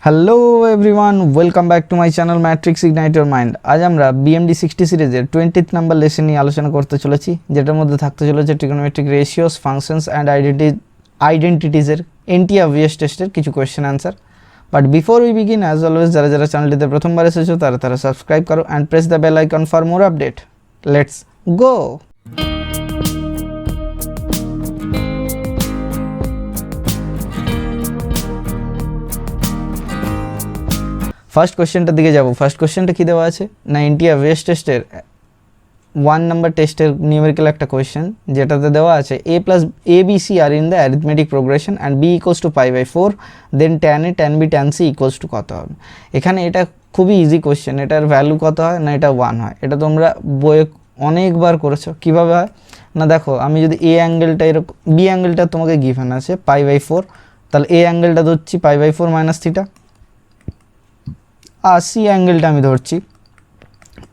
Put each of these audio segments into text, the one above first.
Hello everyone, welcome back to my channel matrix ignite your mind. আজ আমরা BMD 60 সিরিজের 20th number lesson নিয়ে আলোচনা করতে চলেছি, যেটার মধ্যে থাকতে চলেছে ট্রিগোনোমেট্রিক রেশিওস, ফাংশনস অ্যান্ড আইডেন্টিটিজের NT-obvious টেস্টের কিছু question answer. But before we begin, as always যারা যারা চ্যানেলটিতে প্রথমবার এসেছো তারা সাবস্ক্রাইব করো and press the bell icon for more update. Let's go. First কোশ্চেনটার দিকে যাব। ফার্স্ট কোশ্চেনটা কী দেওয়া আছে না, NT-obvious টেস্টের 1 নাম্বার টেস্টের নিউমেরিক্যাল একটা কোয়েশ্চেন, যেটাতে দেওয়া আছে a+abc আর in the arithmetic progression and b = π/4, then tan a tan b tan c = কত হবে। এখানে এটা খুবই ইজি কোয়েশ্চেন। এটার ভ্যালু কত হয় না, এটা 1 হয়। এটা তোমরা বইয়ে অনেকবার করেছো। কীভাবে হয় না, দেখো আমি যদি a অ্যাঙ্গেলটা এরকম, b অ্যাঙ্গেলটা তোমাকে গিভেন আছে π/4, তাহলে a অ্যাঙ্গেলটা ধরছি π/4 - থিটা, আর সি অ্যাঙ্গেলটা আমি ধরছি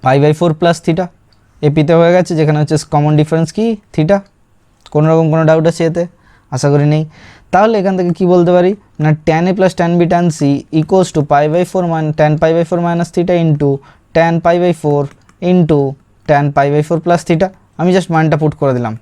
π/4 + থিটা। এপিতে হয়ে গেছে, যেখানে হচ্ছে কমন ডিফারেন্স কি থিটা। কোনো রকম কোনো ডাউট আছে এতে? আশা করি নেই। তাহলে এখান থেকে কি বলতে পারি না, tan a + tan b tan c = π/4 tan π/4 - theta into tan π/4 into tan π/4 + theta. আমি জাস্ট মানটা পুট করে দিলাম,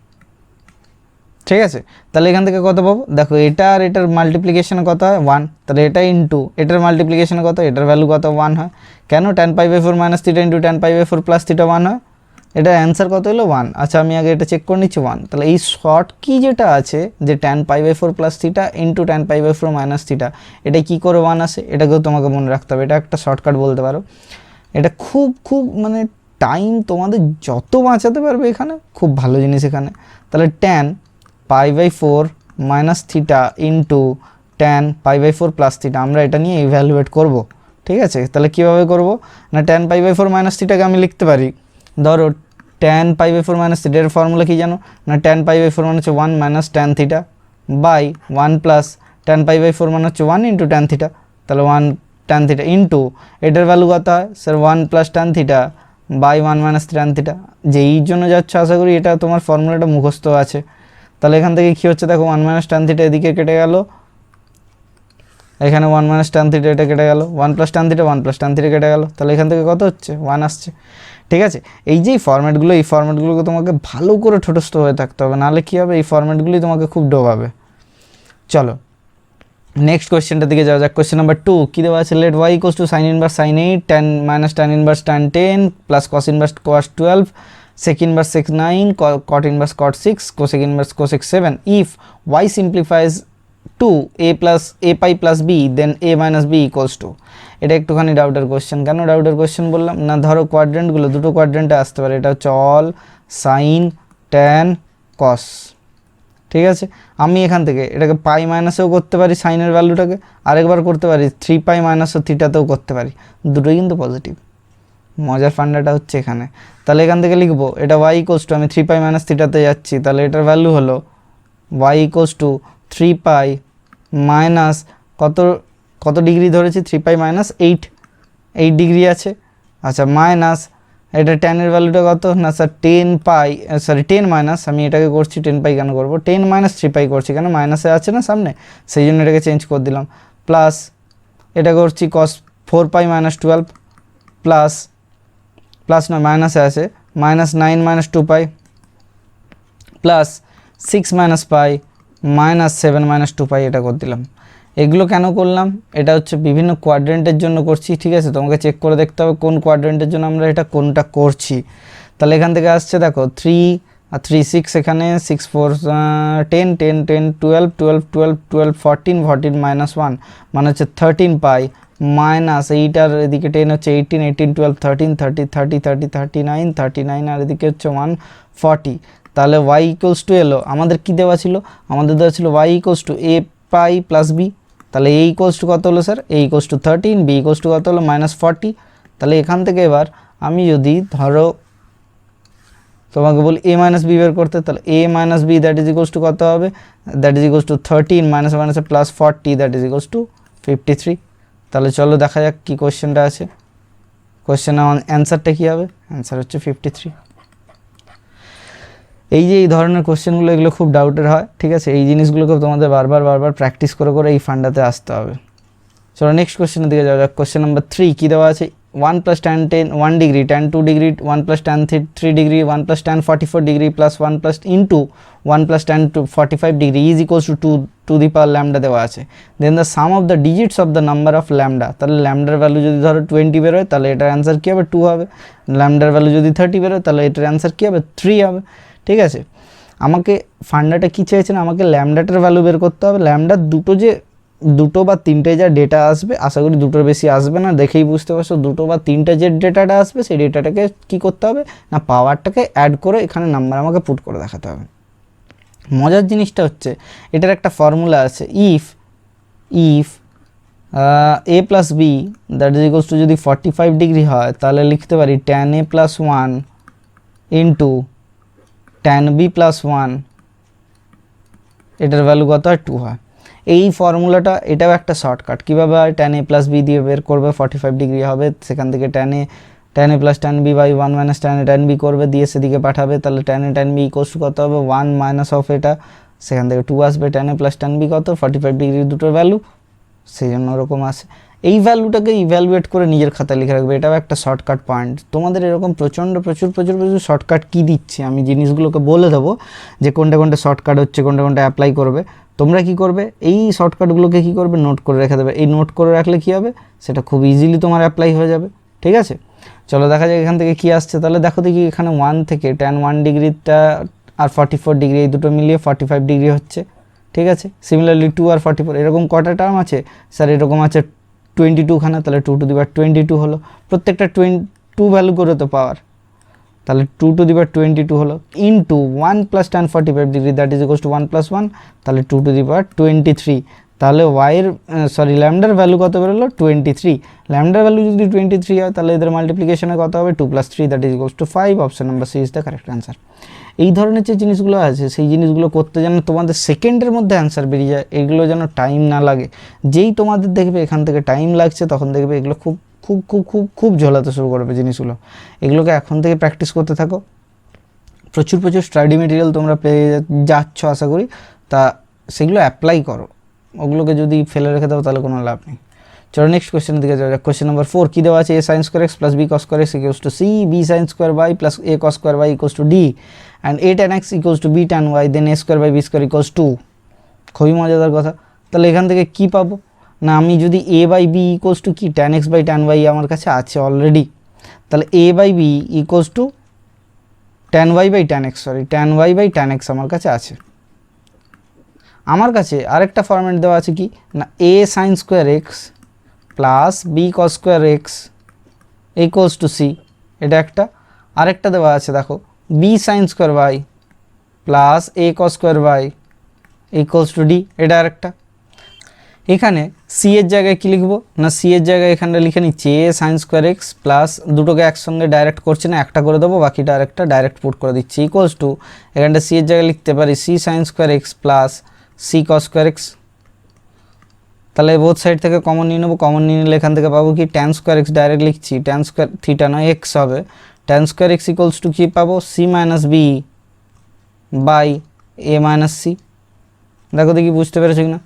ঠিক আছে। তাহলে এখান থেকে কত পাবো, দেখো এটা আর এটার মাল্টিপ্লিকেশনে কত হয় 1, তাহলে এটা ইন্টু এটার মাল্টিপ্লিকেশনে কত, এটার ভ্যালু কত 1 হয়। কেন tan π/4 - theta into tan π/4 + theta 1 হয়। এটার অ্যান্সার কত হলো 1। আচ্ছা আমি আগে এটা চেক করে নিচ্ছি 1। তাহলে এই শর্ট কি যেটা আছে যে tan π/4 + theta into tan π/4 - theta, এটা কি করে 1 আসে, এটাকেও তোমাকে মনে রাখতে হবে। এটা একটা শর্টকাট বলতে পারো। এটা খুব মানে টাইম তোমাদের যত বাঁচাতে পারবে এখানে, খুব ভালো জিনিস এখানে। তাহলে tan π/4 - theta into tan π/4 + theta, আমরা এটা নিয়ে ইভ্যালুয়েট করব, ঠিক আছে। তাহলে কীভাবে করব না, tan π/4 - থিটাকে আমি লিখতে পারি, ধরো tan π/4 - থিটা এর ফর্মুলা কি জানো না, tan π/4 মানে হচ্ছে 1 - tan theta by 1 plus tan π/4 মানে হচ্ছে 1 ইন্টু tan থিটা। তাহলে 1 tan থিটা ইন্টু এটার ভ্যালু কত হয় sir 1 plus tan theta by 1 - tan theta. যেই জন্য যাচ্ছে আশা করি এটা তোমার ফর্মুলাটা মুখস্থ আছে। তাহলে এখান থেকে কী হচ্ছে দেখো, 1 - tan থিটা এদিকে কেটে গেল, এখানে 1 - tan থিটা এটা কেটে গেল, 1 + tan থিটা 1 + tan থিটা কেটে গেল। তাহলে এখান থেকে কত হচ্ছে 1 আসছে, ঠিক আছে। এই যে এই ফর্ম্যাটগুলোকে তোমাকে ভালো করে ঠোঁটস্থ হয়ে থাকতে হবে, নাহলে কী হবে এই ফর্ম্যাটগুলি তোমাকে খুব ডোবাবে। চলো নেক্সট কোয়েশ্চেনটার দিকে যাওয়া যাক। কোয়েশ্চেন নাম্বার 2 কী দেওয়া আছে, late y = sin inverse sin 8 tan - tan inverse tan 10 plus cos inverse cos 12 sec inverse sec 9 cot inverse cot 6 cosec inverse cosec 7 if y simplifies to a pi plus b then a minus b = 2। এটা একটুখানি ডাউটের question. কেন ডাউটের question বললাম না, ধরো কোয়াড্রেন্টগুলো দুটো কোয়াড্রেন্টে আসতে পারে। এটা হচ্ছে অল সাইন ট্যান কস, ঠিক আছে। আমি এখান থেকে এটাকে পাই মাইনাসেও করতে পারি, সাইনের ভ্যালুটাকে আরেকবার করতে পারি, 3π - থিটাতেও করতে পারি, দুটোই কিন্তু পজিটিভ। মজার ফান্ডাটা হচ্ছে এখানে। তাহলে এখান থেকে লিখবো এটা y = আমি 3π - থিটাতে যাচ্ছি, তাহলে এটার ভ্যালু হলো y = 3π মাইনাস কত ডিগ্রি ধরেছি, 3π - 8 ডিগ্রি আছে। আচ্ছা মাইনাস এটা ট্যানের ভ্যালুটা কত না স্যার 10 মাইনাস, আমি এটাকে করছি 10π কেন করবো, 10 - 3π করছি কেন, মাইনাসে আছে না সামনে, সেই জন্য এটাকে চেঞ্জ করে দিলাম। প্লাস এটা করছি cos 4π - 12 প্লাস নয় মাইনাসে আছে -9 - 2π প্লাস 6 - π -7 - 2π, এটা করে দিলাম। এগুলো কেন করলাম, এটা হচ্ছে বিভিন্ন কোয়াড্রেন্টের জন্য করছি, ঠিক আছে। তোমাকে চেক করে দেখতে হবে কোন কোয়াড্রেন্টের জন্য আমরা এটা কোনটা করছি। তাহলে এখান থেকে আসছে দেখো 3 আর 3 6, এখানে 6 4 10 10 10 12 12 12 12 14 14 -1 মানে হচ্ছে 13π মাইনাস 8 আর এদিকে 10 হচ্ছে 18 18 12 13 30 30 30 39 39 আর এদিকে হচ্ছে 140। তাহলে y = এলো, আমাদের কি দেওয়া ছিল, আমাদের দেওয়া ছিল y = a pi plus b। তাহলে a = কত হলো স্যার, a = 13, b = কত হলো -40। তাহলে এখান থেকে এবার আমি যদি ধরো তোমাকে বলি a - b বের করতে, তাহলে a - b that is equals to কত হবে, that is equals to 13 minus মাইনাসে plus 40 that is equals to 53। তাহলে চলো দেখা যাক কী কোয়েশ্চেনটা আছে। কোয়েশ্চেনের অ্যান্সারটা কী হবে, অ্যান্সার হচ্ছে 53। এই যে এই ধরনের কোশ্চেনগুলো, এগুলো খুব ডাউটের হয়, ঠিক আছে। এই জিনিসগুলোকে তোমাদের বারবার প্র্যাকটিস করে এই ফান্ডাতে আসতে হবে। চলো নেক্সট কোশ্চেনের দিকে যাওয়া যাক। কোশ্চেন নাম্বার 3 কী দেওয়া আছে, 1 + tan 10 1 degree, tan 2 degree, 1 + tan 3 degree, 1 + tan 44 degree plus 1 plus into 1 + tan 45 degree is equals to 2 to the power lambda দেওয়া আছে। Then the sum of the digits of the number of lambda, তাহলে ল্যামডার value যদি ধরো 20 বেরোয় তাহলে এটার answer কী হবে 2 হবে, ল্যামডার ভ্যালু যদি 30 বেরোয় তাহলে এটার অ্যান্সার কী হবে 3 হবে। ঠিক আছে, আমাকে ফান্ডাটা কী চেয়েছেন, আমাকে ল্যামডাটার ভ্যালু বের করতে হবে। ল্যামডার দুটো বা তিনটে যা ডেটা আসবে, আশা করি দুটোর বেশি আসবে না, দেখেই বুঝতে পারছো, দুটো বা তিনটে যে ডেটাটা আসবে সেই ডেটাটাকে কী করতে হবে না, পাওয়ারটাকে অ্যাড করে এখানে নাম্বার আমাকে পুট করে দেখাতে হবে। মজার জিনিসটা হচ্ছে এটার একটা ফর্মুলা আছে, if a plus B that is equals to যদি 45 ডিগ্রি হয় তাহলে লিখতে পারি tan a plus 1 into tan b plus 1, এটার ভ্যালু কত হয় 2 হয়। এই ফর্মুলাটা এটাও একটা শর্টকাট, কীভাবে হয়, tan a প্লাস বি দিয়ে বের করবে 45 ডিগ্রি হবে, সেখান থেকে tan a plus tan b by 1 minus tan a tan b করবে, দিয়ে সেদিকে পাঠাবে, তাহলে tan a tan b equals to কত হবে 1 মাইনাস অফ এটা, সেখান থেকে 2 আসবে, tan a plus tan b কত 45 ডিগ্রি দুটোর ভ্যালু, সেই জন্য ওরকম আসে। এই ভ্যালুটাকে ইভ্যালুয়েট করে নিজের খাতায় লিখে রাখবে, এটাও একটা শর্টকাট পয়েন্ট। তোমাদের এরকম প্রচুর শর্টকাট কী দিচ্ছে আমি জিনিসগুলোকে বলে দেবো যে কোনটা শর্টকাট হচ্ছে, কোনটা অ্যাপ্লাই করবে। তোমরা কি করবে, এই শর্টকাটগুলোকে কী করবে, নোট করে রেখে দেবে। এই নোট করে রাখলে কী হবে, সেটা খুব ইজিলি তোমার অ্যাপ্লাই হয়ে যাবে। ঠিক আছে, চলো দেখা যাক এখান থেকে কী আসছে। তাহলে দেখো দেখি এখানে 1 থেকে tan 1 ডিগ্রিটা আর 44 ডিগ্রি এই দুটো মিলিয়ে 45 ডিগ্রি হচ্ছে। ঠিক আছে, সিমিলারলি 2 আর 44 এরকম কটা টার্ম আছে, স্যার এরকম আছে 22 খানা, তাহলে 2 টু দি পাওয়ার 22 হলো, প্রত্যেকটা 2 ভ্যালু করে তো পাওয়ার, তাহলে 2 টু দি পাওয়ার 22 হলো, into 1 + tan 45 degree that is equals two 1 + 1, তাহলে 2 টু দি পাওয়ার 23। তাহলে ল্যামডার ভ্যালু কত বেরোলো 23। ল্যামডার ভ্যালু যদি 23 হয় তাহলে এদের মাল্টিপ্লিকেশনে কত হবে 2 + 3 that is equals to 5। Option number C is the correct answer. এই ধরনের যে জিনিসগুলো আছে সেই জিনিসগুলো করতে যেন তোমাদের সেকেন্ডের মধ্যে অ্যান্সার বেরিয়ে যায়, এগুলো যেন টাইম না লাগে। যেই তোমাদের দেখবে এখান থেকে টাইম লাগছে তখন দেখবে এগুলো খুব খুব খুব খুব খুব ঝোলাতে শুরু করবে জিনিসগুলো। এগুলোকে এখন থেকে প্র্যাকটিস করতে থাকো, প্রচুর স্টাডি মেটেরিয়াল তোমরা পেয়ে যাচ্ছ আশা করি, তা সেগুলো অ্যাপ্লাই করো, ওগুলোকে যদি ফেলে রেখে দাও তাহলে কোনো লাভ নেই। চলো নেক্সট কোয়েশ্চেনের দিকে যাওয়া যাক। কোয়েশ্চেন নাম্বার 4 কী দেওয়া আছে, a sin square x plus b cos square x equals to c, b sin square y plus a cos square y equals to d and a tan x equals to b tan y, then a square by b square equals to। খুবই মজাদার কথা। তাহলে এখান থেকে কি পাবো না, আমি যদি a by b equals to কি tan x by tan y আমার কাছে আছে অলরেডি, তাহলে a by b equals to tan y by tan x, tan y by tan x আমার কাছে আছে। আমার কাছে আরেকটা ফরম্যাট দেওয়া আছে কি না, a sin square x plus b cos square x equals two c, এটা একটা। আরেকটা দেওয়া আছে দেখো, b sin square y plus a cos square y equals to d, এটা আরেকটা। এখানে c এর জায়গায় কী লিখবো না, c এর জায়গায় এখানটা লিখে নিচ্ছি a sin square x plus দুটোকে একসঙ্গে ডাইরেক্ট করছি না, একটা করে দেবো, বাকিটা আরেকটা ডাইরেক্ট পুট করে দিচ্ছি, ইকুয়ালস টু এখানটা c এর জায়গায় লিখতে পারি c sin square x plus c cos square x। তাহলে বোথ সাইড থেকে কমন নিয়ে নেবো, কমন নিয়ে নিলে এখান থেকে পাবো কি tan square x, ডাইরেক্ট লিখছি tan square থিটা নয় x হবে, tan square x equals to কী পাবো c minus B by a minus c। দেখো দেখি বুঝতে পেরেছো কিনা।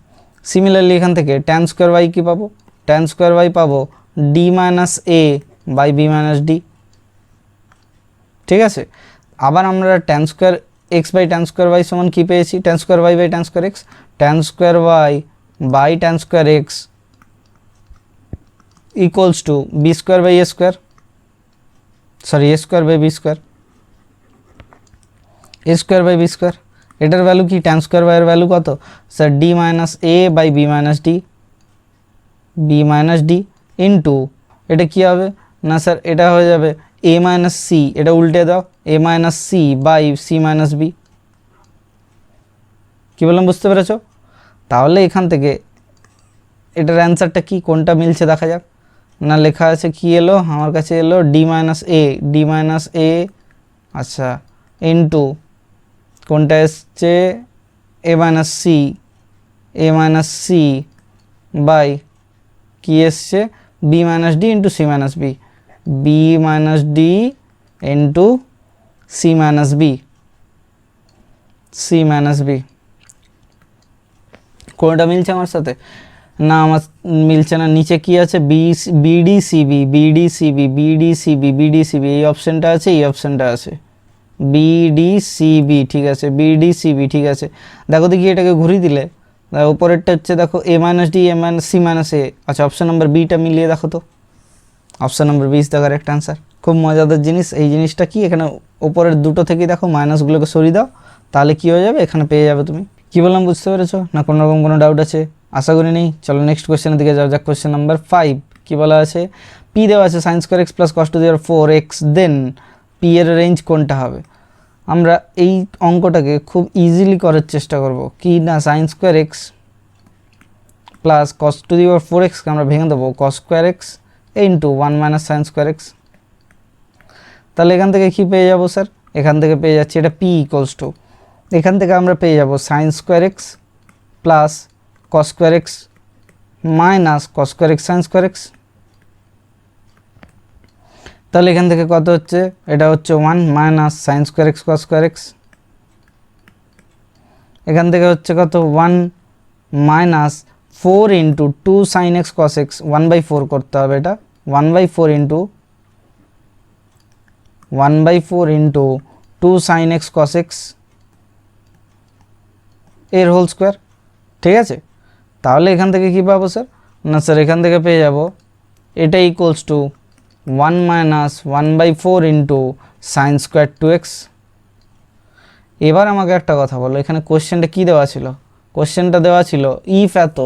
সিমিলারলি এখান থেকে tan square y কী পাবো, tan square y পাবো d minus a by b minus d। ঠিক আছে, আবার আমরা tan square x by tan square y সমান কী পেয়েছি, tan square y by tan square x, tan square y by tan square x equals to b square by a square, a square by b square, a square by b square. এটার value কি, tan square y এর value কত sir d minus a by b minus d into এটা কী হবে না sir, এটা হয়ে যাবে a মাইনাস c, এটা উল্টে দাও a minus c by c minus b। কী বললাম বুঝতে পেরেছো। তাহলে এখান থেকে এটার অ্যান্সারটা কি, কোনটা মিলছে দেখা যাক না। লেখা আছে কি এলো আমার কাছে, এলো d মাইনাস a, আচ্ছা, ইন্টু কোনটা এসছে a মাইনাস c বাই কি এসছে b minus d into c minus b, b minus d into c minus b। কোনটা মিলছে আমার সাথে না আমার মিলছে না, নিচে কি আছে বিডিসিবি বিডিসিবি বিডিসিবি বিডিসিবি এই অপশানটা আছে, এই অপশানটা আছে বিডিসিবি, ঠিক আছে বিডিসিবি, ঠিক আছে। দেখো দেখি এটাকে ঘুরিয়ে দিলে উপরেরটা হচ্ছে দেখো A minus D A minus C minus A, আচ্ছা অপশান নাম্বার বিটা মিলিয়ে দেখো তো, option number B is the correct answer. খুব মজাদার জিনিস এই জিনিসটা, কি এখানে উপরের দুটো থেকেই দেখো মাইনাসগুলোকে সরিয়ে দাও, তাহলে কি হয়ে যাবে, এখানে পেয়ে যাবে তুমি। কি বললাম বুঝতে পেরেছো না, কোনো রকম কোনো ডাউট আছে? আশা করি নেই। চলো নেক্সট কোয়েশ্চেনের দিকে যাওয়া যাক। কোয়েশ্চেন নাম্বার 5 কি বলা আছে, পি দেওয়া আছে sine square x plus cos to the power 4x, then P এর রেঞ্জ কোনটা হবে? আমরা এই অঙ্কটাকে খুব ইজিলি করার চেষ্টা করব, কি না sine square x plus cos to the power 4xকে আমরা ভেঙে দেবো cos square x into 1 minus sine square x. তাহলে এখান থেকে কি পেয়ে যাবো স্যার, এখান থেকে পেয়ে যাচ্ছি এটা পি ইকুয়ালস টু, এখান থেকে আমরা পেয়ে যাব সাইন স্কোয়ার এক্স প্লাস কস square x minus cos square x sign square x. তাহলে এখান থেকে কত হচ্ছে, এটা হচ্ছে 1 মাইনাস সাইন স্কোয়ার এক্স কস স্কোয়ার এক্স, এখান থেকে হচ্ছে কত 1 minus 4 into 2 sine x cos x, 1/4 করতে হবে এটা, 1/4 into 1/4 into 2 sine x cos x এর হোল স্কোয়ার, ঠিক আছে। তাহলে এখান থেকে কি পাবো স্যার, না স্যার এখান থেকে পেয়ে যাব এটা equals to 1 minus 1/4 into sine square 2x। এবার আমাকে একটা কথা বলো, এখানে কোশ্চেনটা কি দেওয়া ছিল, কোশ্চেনটা দেওয়া ছিল ইফ এত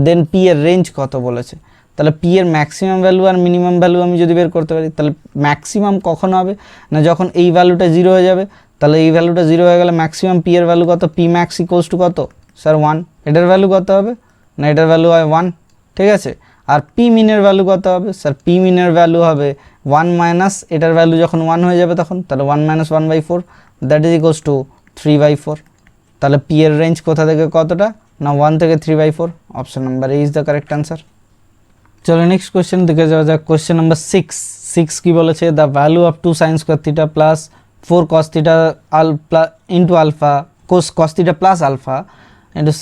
দেন পি এর রেঞ্জ কত বলেছে। তাহলে পি এর ম্যাক্সিমাম ভ্যালু আর মিনিমাম ভ্যালু আমি যদি বের করতে পারি, তাহলে ম্যাক্সিমাম কখন হবে না যখন এই ভ্যালুটা 0 হয়ে যাবে, তাহলে এই ভ্যালুটা 0 হয়ে গেলে ম্যাক্সিমাম পি এর ভ্যালু কত, পি ম্যাক্স ইকুয়ালস টু কত স্যার 1, এটার ভ্যালু কত হবে না এটার ভ্যালু হয় 1, ঠিক আছে। আর পি মিনের ভ্যালু কত হবে স্যার, পি মিনের ভ্যালু হবে 1 মাইনাস এটার ভ্যালু যখন 1 হয়ে যাবে তখন, তাহলে 1 minus 1/4 that is equals two 3/4। তাহলে পি এর রেঞ্জ কোথা থেকে কতটা না 1 থেকে 3/4, option number A is the correct answer. চলো নেক্সট কোয়েশ্চেন দিকে যাওয়া যাক। কোয়েশ্চেন নাম্বার 6 কি বলেছে, the value of 2 sine square theta plus 4 cos theta into alpha cos theta plus alpha into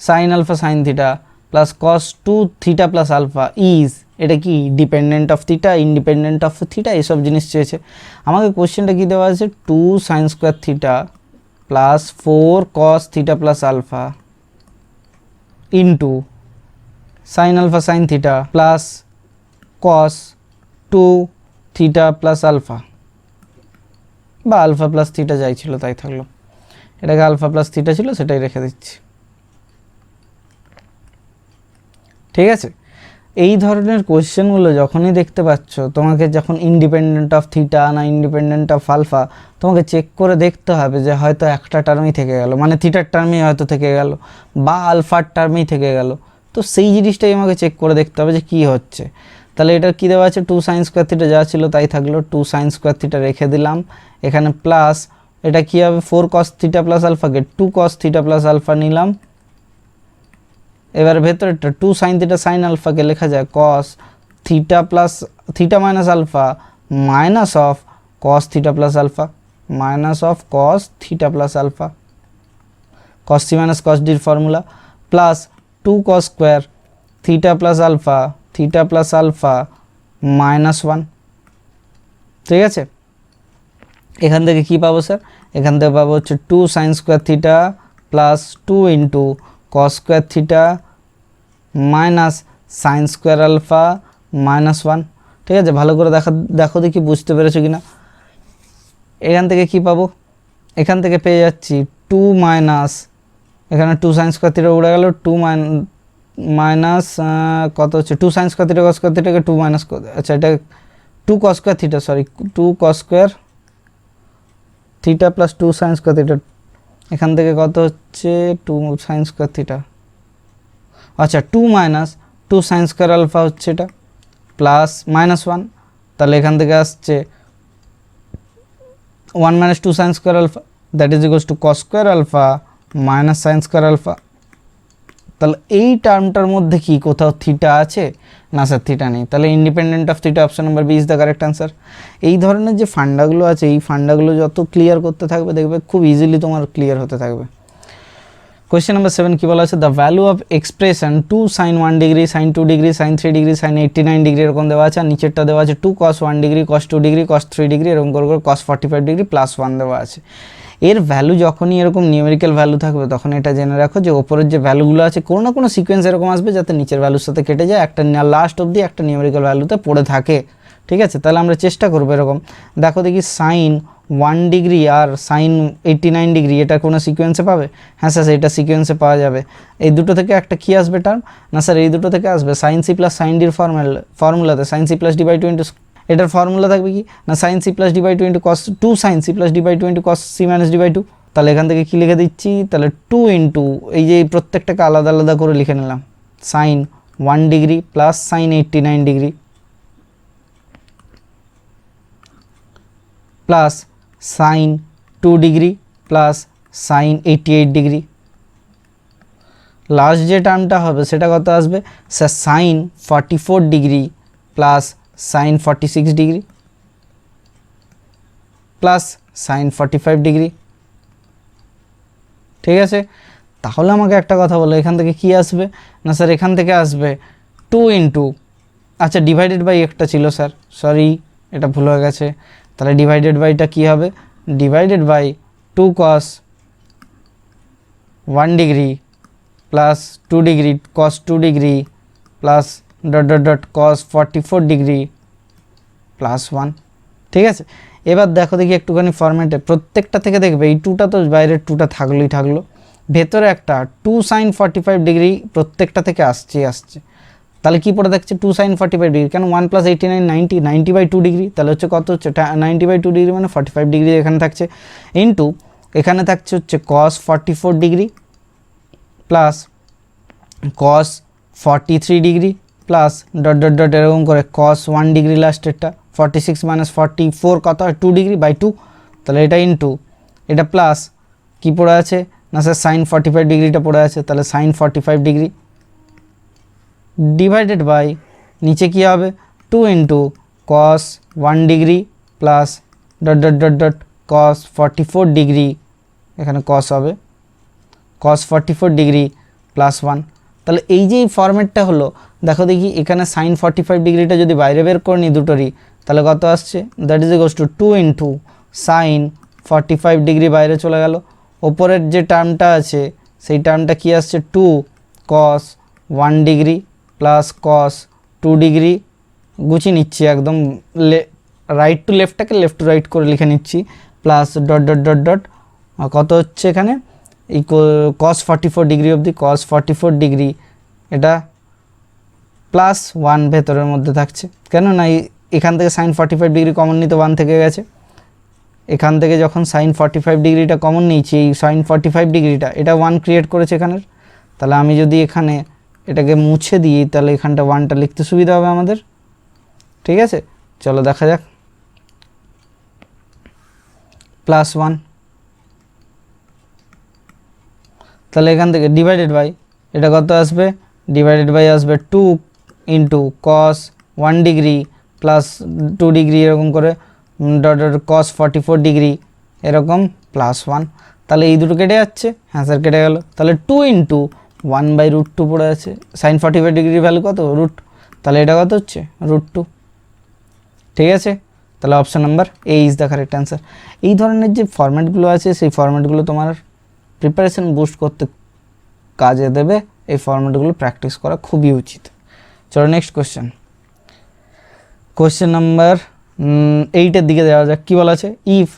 sine alpha sine theta plus cos 2 theta plus alpha is, এটা কি dependent of theta independent of theta এসব জিনিস চেয়েছে। আমাকে কোয়েশ্চেনটা কি দেওয়া আছে, 2 sine square theta plus 4 cos theta plus alpha into sine alpha sine theta plus cos 2 theta plus alpha, বা আলফা প্লাস থিটা যাই ছিল তাই থাকলো, এটাকে আলফা প্লাস থিটা ছিল সেটাই রেখে দিচ্ছি, ঠিক আছে। এই ধরনের কোয়েশ্চেনগুলো যখনই দেখতে পাচ্ছ, তোমাকে যখন ইন্ডিপেন্ডেন্ট অফ থিটা না ইন্ডিপেন্ডেন্ট অফ আলফা, তোমাকে চেক করে দেখতে হবে যে হয়তো একটা টার্মই থেকে গেল, মানে থিটার টার্মই হয়তো থেকে গেল বা আলফার টার্মই থেকে গেল, তো সেই জিনিসটাই আমাকে চেক করে দেখতে হবে যে কি হচ্ছে। তাহলে এটা কি দেওয়া আছে, 2 সাইন স্কোয়ার থিটা যা ছিল তাই থাকলো, 2 সাইন স্কোয়ার থিটা রেখে দিলাম এখানে, প্লাস এটা কি হবে 4 কস থিটা প্লাস আলফাকে 2 কস থিটা প্লাস আলফা নিলাম, এবার ভেতরেরটা 2 সাইন থিটা সাইন আলফাকে লেখা যায় cos theta plus theta minus alpha minus of cos theta plus alpha, minus of cos theta plus alpha, cos C minus cos ডির formula, plus 2 cos square theta plus alpha minus 1, ঠিক আছে। এখান থেকে কি পাবো স্যার, এখান থেকে পাবো হচ্ছে 2 sine square theta plus 2 into cos square theta minus sine square alpha minus 1, ঠিক আছে। ভালো করে দেখো দেখি বুঝতে পেরেছো কি না। এখান থেকে কি পাবো, এখান থেকে পেয়ে যাচ্ছি 2 মাইনাস, এখানে 2 সাইন স্কোয়ার থিটা উড়ে গেল, 2 মাইনাস কত হচ্ছে 2 sine square theta cos square থিটাকে 2 মাইনাস, আচ্ছা এটা 2 cos square theta, sorry 2 cos square theta plus 2 sine square theta, এখান থেকে কত হচ্ছে 2 সাইন স্কোয়ার থিটা, আচ্ছা 2 মাইনাস 2 সাইন স্কোয়ার আলফা হচ্ছে এটা প্লাস মাইনাস 1, তাহলে এখান থেকে আসছে 1 minus 2 sine square alpha that is equals to cos square alpha minus sine square alpha. তাহলে এই টার্মটার মধ্যে কি কোথাও থিটা আছে না স্যার, থিটা নেই, তাহলে independent of theta option number B is the correct answer. এই ধরনের যে ফান্ডাগুলো আছে এই ফান্ডাগুলো যত ক্লিয়ার করতে থাকবে দেখবে খুব ইজিলি তোমার ক্লিয়ার হতে থাকবে। কোয়েশ্চেন নাম্বার 7 কি বলা আছে, the value of expression 2 sin 1 degree sin 2 degree sin 3 degree sin 89 degree এরকম দেওয়া আছে, আর নিচেরটা দেওয়া আছে 2 cos 1 degree cos 2 degree cos 3 degree এরকম করে cos 45 ডিগ্রি প্লাস 1 দেওয়া আছে। এর ভ্যালু যখনই এরকম নিউমেরিক্যাল ভ্যালু থাকবে তখন এটা জেনে রাখো যে ওপরের যে ভ্যালুগুলো আছে কোনো না কোনো সিকোয়েন্স এরকম আসবে যাতে নিচের ভ্যালুর সাথে কেটে যায়, একটা লাস্ট অবধি একটা নিউমেরিক্যাল ভ্যালুতে পড়ে থাকে। ঠিক আছে, তাহলে আমরা চেষ্টা করবো এরকম। দেখো দেখি সাইন 1 ডিগ্রি আর সাইন 89 ডিগ্রি এটা কোনো সিকোয়েন্সে পাবে? হ্যাঁ স্যার এটা সিকোয়েন্সে পাওয়া যাবে। এই দুটো থেকে একটা কী আসবে টার্ম? না স্যার এই দুটো থেকে আসবে সাইন সি প্লাস সাইন ডির ফর্মুলাতে sine C plus D by 2 into এটার ফর্মুলা থাকবে কি না sine C plus D by 2 into cos 2 sine C plus D by 2 into cos C minus D by 2। তাহলে এখান থেকে কী লিখে দিচ্ছি, তাহলে 2 ইন্টু এই যে প্রত্যেকটাকে আলাদা আলাদা করে লিখে নিলাম, sine 1 degree plus sine 89 degree plus sine 2 degree plus sine 88 degree. Last যে টার্মটা হবে সেটা কত আসবে sir sine 44 degree plus sine 46 degree plus sine 45 degree. ঠিক আছে, তাহলে আমাকে একটা কথা বলো এখান থেকে কি আসবে না স্যার এখান থেকে আসবে 2 ইন্টু, আচ্ছা ডিভাইডেড বাই একটা ছিল স্যার, সরি এটা ভুল হয়ে গেছে। তাহলে ডিভাইডেড বাইটা কী হবে, divided by 2 cos 1 degree plus 2 degree cos 2 degree plus dot dot dot cos 44 degree plus 1। ঠিক আছে, এবার দেখো দেখি একটুখানি ফরম্যাটে প্রত্যেকটা থেকে দেখবে এই 2টা তো বাইরের 2টা থাকলো, ভেতরে একটা 2 sin 45 ডিগ্রি প্রত্যেকটা থেকে আসছে। তাহলে কী পড়ে থাকছে 2 sin 45 ডিগ্রি, কেন 1 প্লাস 89 90 বাই 2 ডিগ্রি, তাহলে হচ্ছে কত হচ্ছে 90 বাই 2 ডিগ্রি মানে 45 ডিগ্রি এখানে থাকছে, ইন্টু এখানে থাকছে হচ্ছে cos 44 degree plus cos 43 degree plus dot dot dot এরকম করে cos 1 ডিগ্রি লাস্টেরটা 46 মাইনাস 44 কত হয় 2 ডিগ্রি বাই 2, তাহলে এটা ইন্টু এটা প্লাস কি পড়ে আছে না স্যার সাইন 45 ডিগ্রিটা পড়ে আছে, তাহলে সাইন 45 ডিগ্রি ডিভাইডেড বাই নিচে কী হবে 2 into cos 1 degree plus dot dot dot dot cos 44 degree, এখানে cos হবে cos 44 ডিগ্রি প্লাস 1। তাহলে এই যে ফরম্যাটটা হলো দেখো দেখি এখানে সাইন 45 ডিগ্রিটা যদি বাইরে বের করে নিই দুটোরই তাহলে কত আসছে, that is equals to 2 into sign 45 degree বাইরে চলে গেল, ওপরের যে টার্মটা আছে সেই টার্মটা কি আসছে 2 cos 1 degree plus cos 2 degree, গুছিয়ে নিচ্ছি একদম রাইট টু লেফটটাকে লেফট টু রাইট করে লিখে নিচ্ছি, plus dot dot dot dot কত হচ্ছে এখানে cos 44 ডিগ্রি অবধি cos 44 ডিগ্রি, এটা প্লাস 1 ভেতরের মধ্যে থাকছে, কেন না এখান থেকে সাইন 45 ডিগ্রি কমন নিতে 1 থেকে গেছে, এখান থেকে যখন সাইন 45 ডিগ্রিটা কমন নিয়েছি এই সাইন 45 ডিগ্রিটা এটা 1 ক্রিয়েট করেছে এখানের, তাহলে আমি যদি এখানে এটাকে মুছে দিই তাহলে এখানটা 1টা লিখতে সুবিধা হবে আমাদের। ঠিক আছে, চলো দেখা যাক, প্লাস 1, তাহলে এখান থেকে ডিভাইডেড বাই এটা কত আসবে, ডিভাইডেড বাই আসবে 2 into cos 1 degree plus 2 degree এরকম করে ডট ডট cos 44 ডিগ্রি এরকম প্লাস 1, তাহলে এই দুটো কেটে যাচ্ছে, হ্যাঁ স্যার কেটে গেল, তাহলে 2 ইন্টু 1/√2 পড়ে আছে, সাইন 45 ডিগ্রি ভ্যালু কত রুট, তাহলে এটা কত হচ্ছে √2। ঠিক আছে, তাহলে option number A is the correct answer. এই ধরনের যে ফরম্যাটগুলো আছে সেই ফরম্যাটগুলো তোমার প্রিপারেশন বুস্ট করতে কাজে দেবে, এই ফরম্যাটগুলো প্র্যাকটিস করা খুবই উচিত। চলো নেক্সট কোয়েশ্চেন, কোয়েশ্চেন নাম্বার 8-এর দিকে যাওয়া যাক। কী বলা আছে, ইফ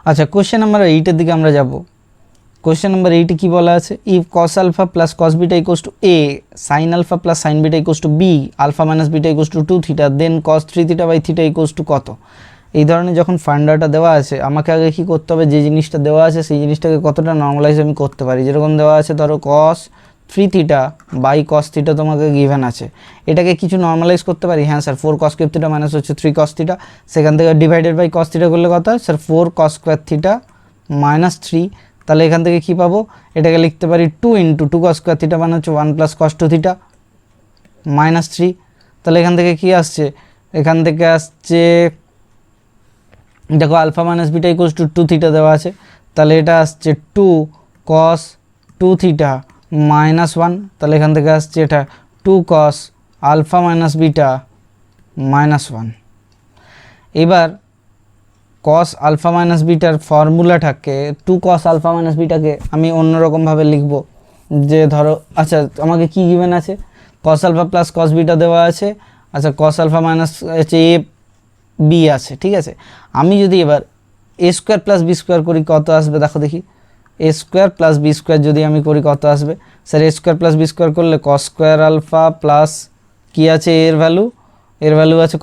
আচ্ছা কোয়েশ্চেন নাম্বার 8-এর দিকে আমরা যাব। কোয়েশ্চেন নাম্বার 8-এ কী বলা আছে, if cos alpha plus cos beta equals to a sin alpha plus sin beta equals to b alpha minus beta equals to 2 theta then cos 3 theta by theta equals to কত। এই ধরনের যখন ফান্ডাটা দেওয়া আছে আমাকে আগে কী করতে হবে, যে জিনিসটা দেওয়া আছে সেই জিনিসটাকে কতটা নর্মালাইজ আমি করতে পারি। যেরকম দেওয়া আছে ধরো cos 3 theta by cos theta তোমাকে গিভেন আছে, এটাকে কিছু নর্মালাইজ করতে পারি। হ্যাঁ sir 4 cos cube theta minus হচ্ছে 3 cos থিটা, সেখান থেকে ডিভাইডেড বাই cos থিটা করলে কত হয় sir 4 cos square theta minus 3, তাহলে এখান থেকে কী পাবো, এটাকে লিখতে পারি 2 ইন্টু 2 cos স্কোয়ার থিটা মানে হচ্ছে 1 প্লাস cos 2 থিটা মাইনাস 3, তো তাহলে এখান থেকে কি আসছে, এখান থেকে আসছে দেখো alpha minus beta equals to 2 theta দেওয়া আছে, তাহলে এটা আসছে 2 cos 2 থিটা মাইনাস 1, তাহলে এখান থেকে আসছে এটা 2 cos alpha minus beta minus 1। এবার cos আলফা মাইনাস বিটার ফর্মুলাটাকে 2 cos আলফা মাইনাস বিটাকে আমি অন্যরকমভাবে লিখব, যে ধরো আচ্ছা আমাকে কি গিভেন আছে, cos alpha plus cos beta দেওয়া আছে, আচ্ছা cos আলফা মাইনাস হচ্ছে এ বি আছে, ঠিক আছে। আমি যদি এবার A square plus B square করি কত আসবে দেখো দেখি, A square plus B square যদি আমি করি কত আসবে, sir A square plus B square করলে cos স্কোয়ার আলফা প্লাস কি আছে এর ভ্যালু আছে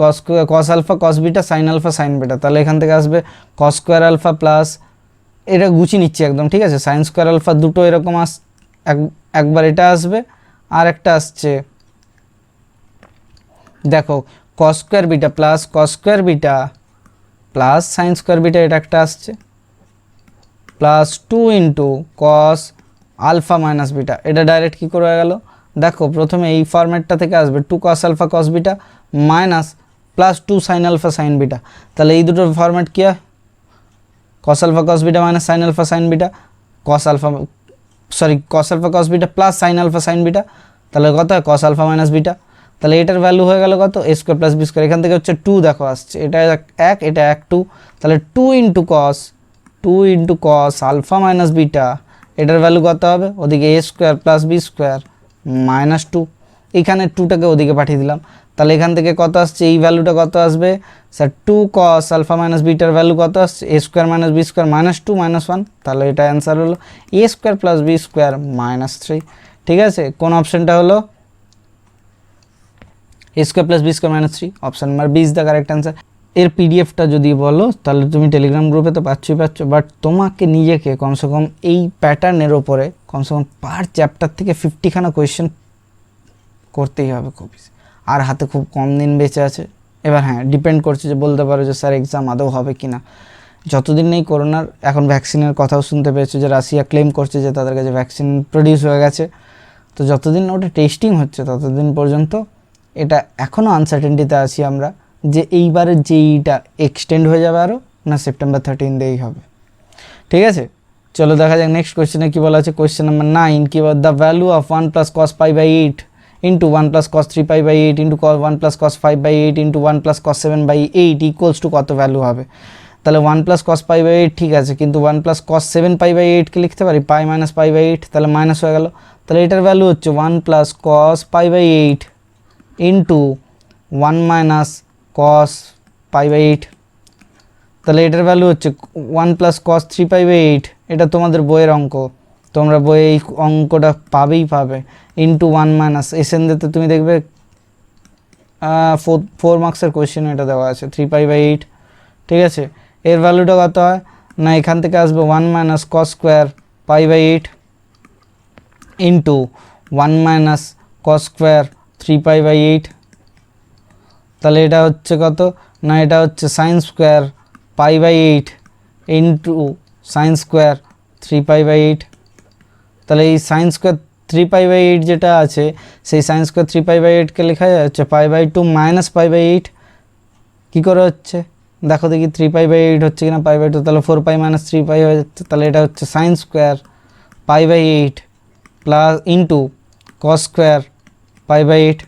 cos alpha cos beta sin alpha sin beta, তাহলে এখান থেকে আসবে cos স্কোয়ার আলফা প্লাস, এটা গুছিয়ে নিচ্ছি একদম, ঠিক আছে, sin স্কোয়ার আলফা দুটো এরকম একবার এটা আসবে, আর একটা আসছে দেখো cos square beta plus cos square beta plus sin square beta, এটা একটা আসছে plus 2 into cos alpha minus beta, এটা ডাইরেক্ট কী করে হয়ে গেল দেখো, প্রথমে এই ফরম্যাটটা থেকে আসবে 2 cos alpha cos beta minus plus 2 sin alpha sin beta, তাহলে এই দুটোর ফরম্যাট কী হয় cos alpha cos beta minus sin alpha sin beta, cos alpha cos beta plus sin alpha sin beta, তাহলে কত হয় cos আলফা মাইনাস বিটা, তাহলে এটার ভ্যালু হয়ে গেল কত এ স্কোয়ার প্লাস বি স্কোয়ার, এখান থেকে হচ্ছে 2 দেখো আসছে, এটা 1 এটা 1 2, তাহলে 2 into cos alpha minus beta, এটার ভ্যালু কত হবে ওদিকে A square plus B square minus 2, এখানে 2টাকে ওদিকে পাঠিয়ে দিলাম, তাহলে এখান থেকে কত আসছে এই ভ্যালুটা কত আসবে স্যার 2 cos আলফা মাইনাস বিটার ভ্যালু কত আসছে A square minus B square minus 2 minus 1, তাহলে এটা অ্যান্সার হলো A square plus B square minus 3, ঠিক আছে। কোন অপশানটা হলো A square plus B square minus 3, option number B is the correct answer. এর পিডিএফটা যদি বলো তাহলে তুমি টেলিগ্রাম গ্রুপে তো পাচ্ছ, বাট তোমাকে নিজেকে কমসে কম এই প্যাটার্নের ওপরে কমসে কম পার চ্যাপ্টার থেকে 50খানা কোয়েশ্চেন করতেই হবে খুব, আর হাতে খুব কম দিন বেঁচে আছে। এবার হ্যাঁ ডিপেন্ড করছে যে বলতে পারো যে স্যার এক্সাম আদৌ হবে কি না, যতদিন নেই করোনার, এখন ভ্যাকসিনের কথাও শুনতে পেয়েছো যে রাশিয়া ক্লেম করছে যে তাদের কাছে ভ্যাকসিন প্রডিউস হয়ে গেছে, তো যতদিন ওটা টেস্টিং হচ্ছে ততদিন পর্যন্ত এটা এখনও আনসার্টেনটিতে আছি আমরা, যে এইবারের যেইটা এক্সটেন্ড হয়ে যাবে আরও না সেপ্টেম্বর 13 দিয়েই হবে, ঠিক আছে। চলো দেখা যাক নেক্সট কোয়েশ্চেনে কী বলা আছে। কোয়েশ্চেন নাম্বার 9 কি বল, the value of 1 plus cos pi by 8 into 1 plus cos 3 pi by 8 into 1 plus cos 5 by 8 into 1 plus cos 7 by 8 equals to কত ভ্যালু হবে। তাহলে 1 প্লাস cos পাই বাই 8 ঠিক আছে, কিন্তু 1 প্লাস cos 7 পাই বাই 8কে লিখতে পারি পাই minus pi by 8, তাহলে minus হয়ে গেল, তাহলে এটার ভ্যালু হচ্ছে 1 plus cos pi by 8 into 1 minus cos pi by 8, তাহলে এটার ভ্যালু হচ্ছে 1 প্লাস cos 3 পাই বাই 8, এটা তোমাদের বইয়ের অঙ্ক, তোমরা বইয়ে এই অঙ্কটা পাবে, ইন্টু 1 মাইনাস এসেন্দেতে তুমি দেখবে 4 মার্কসের কোয়েশ্চেন এটা দেওয়া আছে 3 পাই বাই 8, ঠিক আছে। এর ভ্যালুটা কত হয় না এখান থেকে আসবে 1 minus cos square pi by 8 into 1 minus cos square 3 pi by 8, তাহলে এটা হচ্ছে কত না এটা হচ্ছে sine square pi by 8 into sine square 3 pi by 8, তাহলে এই সাইন স্কোয়ার 3 পাই বাই 8 যেটা আছে সেই সাইন স্কোয়ার 3 পাই বাই 8কে লেখা যাচ্ছে pi by 2 minus pi by 8, কী করে হচ্ছে দেখো দেখি 3 পাই বাই 8 হচ্ছে কিনা পাই বাই 2, তাহলে 4 পাই মাইনাস 3 পাই হয়ে যাচ্ছে, তাহলে এটা হচ্ছে sine square pi by 8 plus into cos square pi by 8,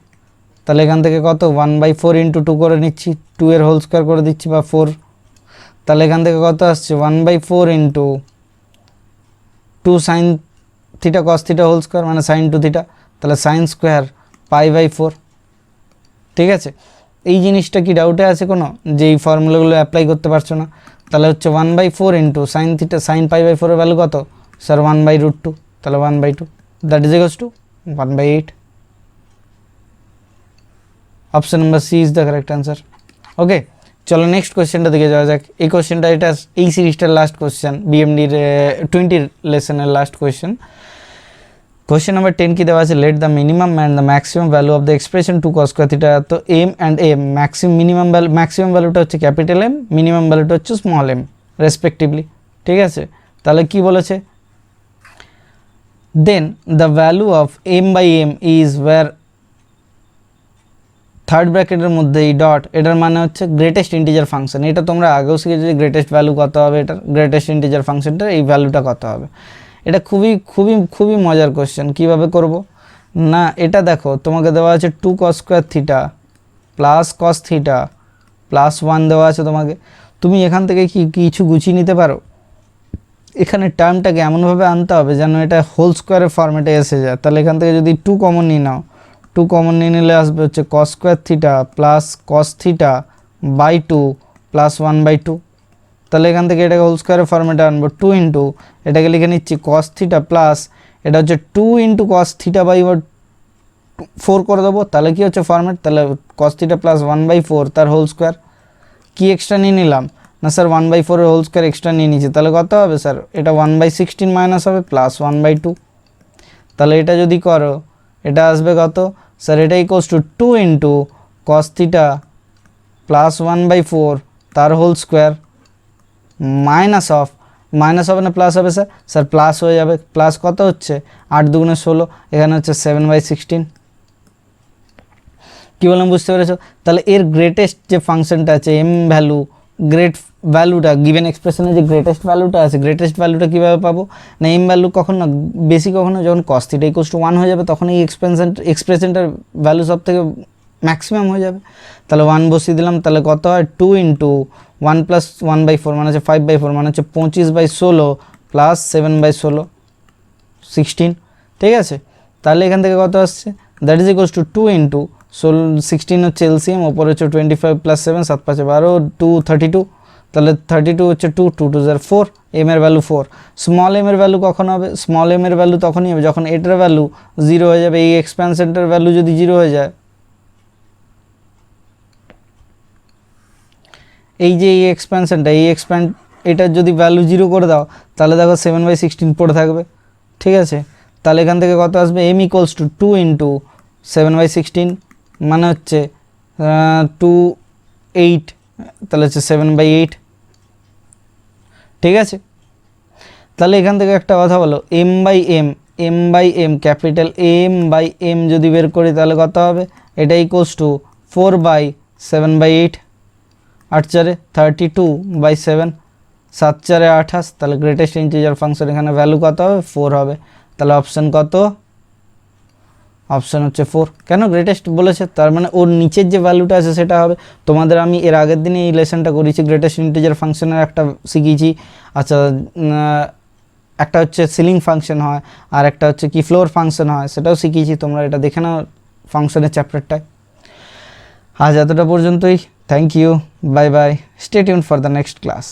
তাহলে এখান থেকে কত 1/4 ইন্টু 2 করে নিচ্ছি, 2 এর হোল স্কোয়ার করে দিচ্ছি বা 4, তাহলে এখান থেকে কত আসছে 1/4 into 2 sine theta cos theta whole square মানে সাইন 2 থিটা, তাহলে সাইন স্কোয়ার পাই বাই 4, ঠিক আছে। এই জিনিসটা কি ডাউটে আছে কোনো, যে এই ফর্মুলাগুলো অ্যাপ্লাই করতে পারছো না, তাহলে হচ্ছে 1/4 into sine theta sine pi by 4 এর ভ্যালু কত স্যার 1/√2, তাহলে 1/2 that is equals to 1/8, option number C is the correct answer. Okay চলো নেক্সট কোয়েশ্চেনটা দিকে যাওয়া যাক। এই কোয়েশ্চেনটা এটা এই সিরিজটার লাস্ট কোয়েশ্চেন, বিএমডির 20 লেসনের লাস্ট কোয়েশ্চেন। কোয়েশ্চেন নাম্বার 10 কি দেওয়া আছে, let the minimum and the maximum value of the expression 2 cos square theta, তো এম অ্যান্ড এম ম্যাক্সিমাম ভ্যালুটা হচ্ছে ক্যাপিটাল এম, মিনিমাম ভ্যালুটা হচ্ছে স্মল এম রেসপেক্টিভলি, ঠিক আছে। তাহলে কি বলেছে, then the value of M by M is where third ব্র্যাকেটের মধ্যে এই ডট, এটার মানে হচ্ছে গ্রেটেস্ট ইন্টিজার ফাংশন। এটা তোমরা আগেও শিখেছো যে গ্রেটেস্ট ভ্যালু কত হবে, এটার গ্রেটেস্ট ইন্টিজার ফাংশনটার এই ভ্যালুটা কত হবে। এটা খুবই খুবই খুবই মজার কোশ্চেন। কীভাবে করব না, এটা দেখো তোমাকে দেওয়া আছে 2 cos square theta plus cos theta plus 1 দেওয়া আছে তোমাকে। তুমি এখান থেকে কি কিছু গুছিয়ে নিতে পারো? এখানে টার্মটাকে এমনভাবে আনতে হবে যেন এটা হোল স্কোয়ারের ফর্মেটে এসে যায়। তাহলে এখান থেকে যদি 2 কমন নিয়ে নাও, 2 কমন নিয়ে নিলে আসবে হচ্ছে cos square theta plus cos theta by 2 plus 1/2। তাহলে এখান থেকে এটাকে হোল স্কোয়ারের ফর্মেটে আনবো, 2 ইন্টু এটাকে লিখে নিচ্ছি কস থিটা প্লাস এটা হচ্ছে 2 ইন্টু কস থিটা বাই 4 করে দেবো। তাহলে কি হচ্ছে ফর্মেট, তাহলে কস থিটা প্লাস 1/4 তার হোল স্কোয়ার। কি এক্সট্রা নিয়ে নিলাম না স্যার 1/4 এর হোল স্কোয়ার এক্সট্রা নিয়ে নিচ্ছি। তাহলে কত হবে স্যার, এটা 1/16 মাইনাস হবে প্লাস 1/2। তাহলে এটা যদি করো এটা আসবে কত স্যার, এটা equals to 2 into cos theta plus 1/4 তার হোল স্কোয়ার মাইনাস হবে না প্লাস হবে স্যার, স্যার প্লাস হয়ে যাবে। প্লাস কত হচ্ছে 8 দুগুণে 16, এখানে হচ্ছে 7/16। কী বললাম বুঝতে পেরেছো? তাহলে এর গ্রেটেস্ট যে ফাংশনটা আছে এম ভ্যালু, গ্রেট ভ্যালুটা গিভেন এক্সপ্রেশনে যে গ্রেটেস্ট ভ্যালুটা আছে, গ্রেটেস্ট ভ্যালুটা কীভাবে পাবো না, এম ভ্যালু কখন না বেশি কখনো যখন কস থিটা ইকুয়ালস টু 1 হয়ে যাবে তখন এই এক্সপ্রেশনটার ভ্যালু সব থেকে ম্যাক্সিমাম হয়ে যাবে। তাহলে 1 বসিয়ে দিলাম, তাহলে কত হয় 2 ইন্টু 1 প্লাস 1/4 মানে হচ্ছে 5/4 মানে হচ্ছে 25/16 প্লাস 7/16 16। ঠিক আছে, তাহলে এখান থেকে কত আসছে, that is equals to 2 into 16 হচ্ছে এলসিএম, ওপরে হচ্ছে 25 প্লাস 7 7 5 12 2 32। তাহলে 32 হচ্ছে 2 2 2 4, এম এর ভ্যালু 4। স্মল এম এর ভ্যালু কখন হবে, স্মল এম এর ভ্যালু তখনই হবে যখন এটার ভ্যালু 0 হয়ে যাবে। এই এক্সপ্যানশনটার ভ্যালু যদি 0 হয়ে যায়, এই যে এই এক্সপ্যানশনটা এটার যদি ভ্যালু 0 করে দাও তাহলে দেখো 7/16 পড়ে থাকবে। ঠিক আছে, তাহলে এখান থেকে কত আসবে, এম ইকুয়ালস টু 2 ইন্টু 7/16 মানে হচ্ছে 2 8, তাহলে হচ্ছে 7/8। ঠিক আছে, তাহলে এখান থেকে একটা কথা বলো, এম ক্যাপিটাল এম যদি বের করি তাহলে কত হবে, এটা ইকুয়ালস টু 4/7/8, 8 4 32/7, 7 4 28। তাহলে গ্রেটেস্ট ইন্টিজার ফাংশন এখানে ভ্যালু কত হবে, 4 হবে। তাহলে অপশান কত, অপশান হচ্ছে 4। কেন গ্রেটেস্ট বলেছে, তার মানে ওর নিচের যে ভ্যালুটা আছে সেটা হবে। তোমাদের আমি এর আগের দিনে এই লেসনটা করেছি, গ্রেটেস্ট ইন্টিজার ফাংশনের একটা শিখিয়েছি। আচ্ছা, একটা হচ্ছে সিলিং ফাংশন হয় আর একটা হচ্ছে কি ফ্লোর ফাংশন হয়, সেটাও শিখিয়েছি। তোমরা এটা দেখে নাও ফাংশনের চ্যাপ্টারটায়। আজ এতটা পর্যন্তই। Thank you, bye bye, stay tune for the next class.